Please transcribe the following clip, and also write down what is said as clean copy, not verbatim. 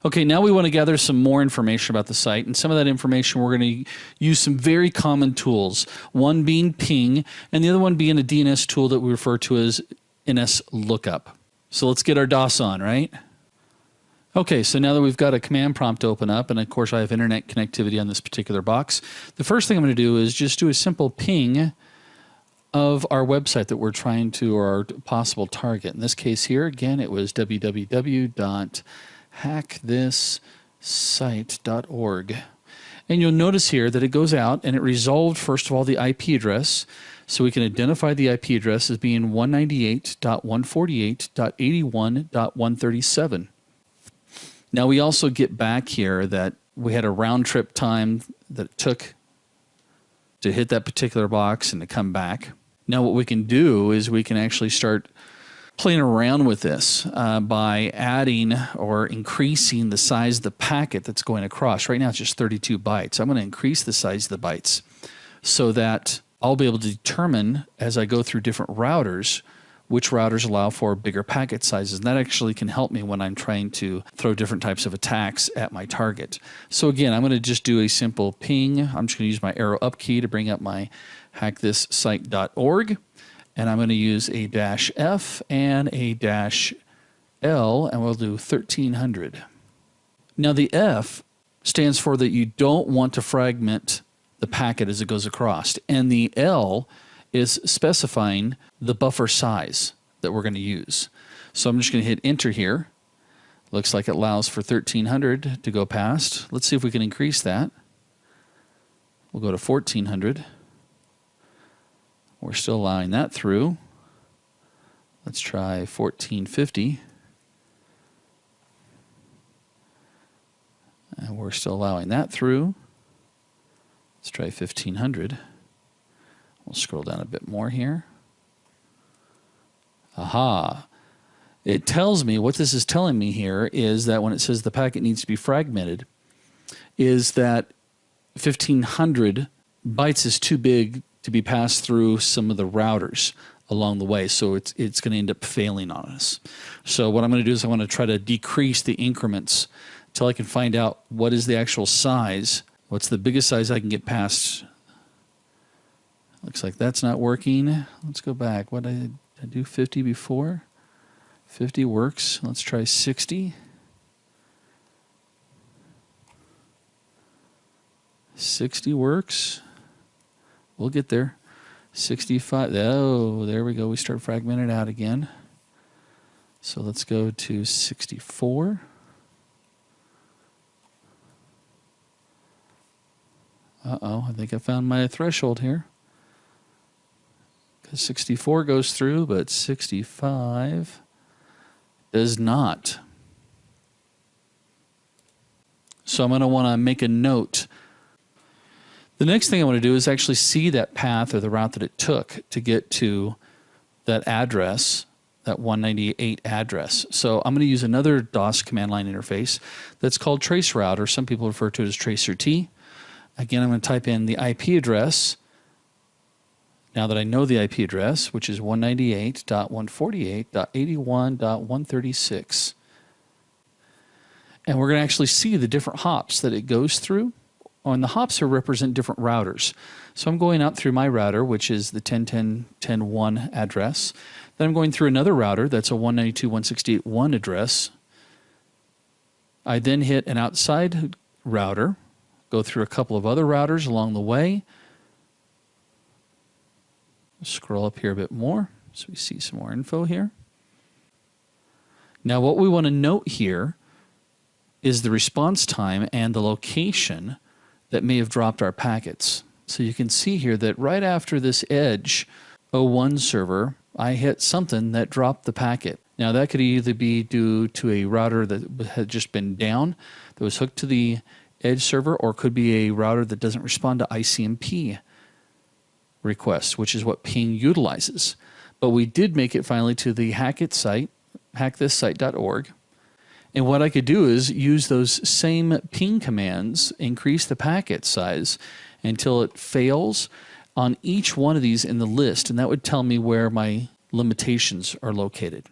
Okay, now we want to gather some more information about the site, and some of that information we're going to use some very common tools, one being ping, and the other one being a DNS tool that we refer to as NS lookup. So let's get our DOS on, right? Okay, so now that we've got a command prompt open up, and of course I have internet connectivity on this particular box, the first thing I'm going to do is just do a simple ping of our website that we're trying to, or our possible target. In this case here, again, it was www.hackthisSite.org. And you'll notice here that it goes out and it resolved, first of all, the IP address. So we can identify the IP address as being 198.148.81.137. Now we also get back here that we had a round trip time that it took to hit that particular box and to come back. Now what we can do is we can actually start playing around with this by adding or increasing the size of the packet that's going across. Right now it's just 32 bytes. I'm going to increase the size of the bytes so that I'll be able to determine as I go through different routers which routers allow for bigger packet sizes. And that actually can help me when I'm trying to throw different types of attacks at my target. So again, I'm going to just do a simple ping. I'm just going to use my arrow up key to bring up my hackthisSite.org. And I'm going to use a -F and a -L, and we'll do 1300. Now the F stands for that you don't want to fragment the packet as it goes across. And the L is specifying the buffer size that we're going to use. So I'm just going to hit enter here. Looks like it allows for 1300 to go past. Let's see if we can increase that. We'll go to 1400. We're still allowing that through. Let's try 1450. And we're still allowing that through. Let's try 1500. We'll scroll down a bit more here. Aha. It tells me, what this is telling me here is that when it says the packet needs to be fragmented, is that 1500 bytes is too big to be passed through some of the routers along the way. So it's going to end up failing on us. So what I'm going to do is I want to try to decrease the increments until I can find out what is the actual size. What's the biggest size I can get past? Looks like that's not working. Let's go back. What did I do 50 before? 50 works. Let's try 60. 60 works. We'll get there. 65. Oh, there we go. We start fragmenting out again. So let's go to 64. Uh-oh, I think I found my threshold here. Because 64 goes through, but 65 does not. So I'm going to want to make a note. The next thing I want to do is actually see that path or the route that it took to get to that address, that 198 address. So I'm going to use another DOS command line interface that's called traceroute, or some people refer to it as tracer-T. Again, I'm going to type in the IP address. Now that I know the IP address, which is 198.148.81.136. And we're going to actually see the different hops that it goes through. And the hops here represent different routers. So I'm going out through my router, which is the 10.10.10.1 address. Then I'm going through another router that's a 192.168.1 address. I then hit an outside router, go through a couple of other routers along the way. Scroll up here a bit more so we see some more info here. Now what we want to note here is the response time and the location that may have dropped our packets. So you can see here that right after this Edge 01 server, I hit something that dropped the packet. Now that could either be due to a router that had just been down, that was hooked to the Edge server, or could be a router that doesn't respond to ICMP requests, which is what ping utilizes. But we did make it finally to the hackthisSite.org. And what I could do is use those same ping commands, increase the packet size until it fails on each one of these in the list. And that would tell me where my limitations are located.